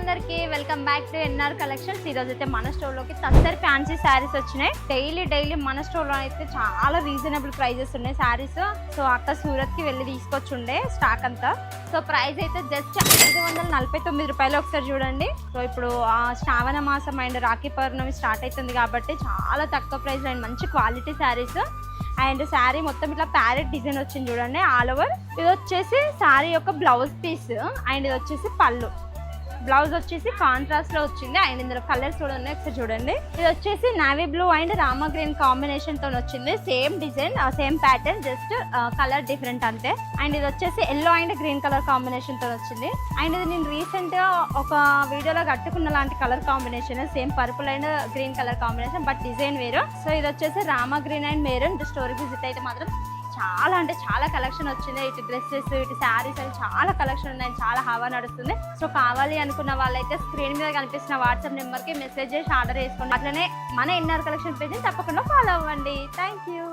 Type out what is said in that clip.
అందరికి welcome back to NR collections. ఈ రోజు అయితే మన స్టోర్ లోకి తస్తర్ ఫ్యాన్సీ శారీస్ వచ్చినాయి. డైలీ మన స్టోర్ లో అయితే చాలా రీజనబుల్ ప్రైజెస్ ఉన్నాయి శారీస్. సో అక్క సూరత్ కి వెళ్ళి తీసుకొచ్చుండే స్టాక్ అంతా. సో ప్రైస్ అయితే జస్ట్ 549 రూపాయలు. ఒకసారి చూడండి. సో ఇప్పుడు శ్రావణ మాసం అండ్ రాఖీ పౌర్ణమి స్టార్ట్ అవుతుంది కాబట్టి చాలా తక్కువ ప్రైస్ అండ్ మంచి క్వాలిటీ శారీస్. అండ్ శారీ మొత్తం ఇట్లా ప్యారెట్ డిజైన్ వచ్చింది చూడండి ఆల్ ఓవర్. ఇది వచ్చేసి శారీ యొక్క బ్లౌజ్ పీస్ అండ్ ఇది వచ్చేసి పళ్ళు. బ్లౌజ్ వచ్చేసి కాంట్రాస్ట్ లో వచ్చింది అండ్ ఇందులో కలర్స్ కూడా ఉన్నాయి, ఒకసారి చూడండి. ఇది వచ్చేసి navy blue and Rama green combination తో వచ్చింది. Same design same pattern, just colour different అంతే. అండ్ ఇది వచ్చేసి yellow and green colour combination తో వచ్చింది. అండ్ ఇది నేను రీసెంట్ గా ఒక వీడియోలో కట్టుకున్న లాంటి colour combination, same purple and green colour combination but design వేరు. సో ఇది వచ్చేసి Rama green and maroon. Store visit అయితే మాత్రం చాలా అంటే చాలా కలెక్షన్ వచ్చింది. ఇటు డ్రెస్సెస్ ఇటు శారీస్ అని చాలా కలెక్షన్ ఉన్నాయి, చాలా హవా నడుస్తుంది. సో కావాలి అనుకున్న వాళ్ళైతే స్క్రీన్ మీద కనిపిస్తున్న వాట్సాప్ నెంబర్కి మెసేజ్ చేసి ఆర్డర్ చేసుకోండి. అట్లనే మన ఎన్ఆర్ కలెక్షన్ పేజ్ని తప్పకుండా ఫాలో అవ్వండి. Thank you.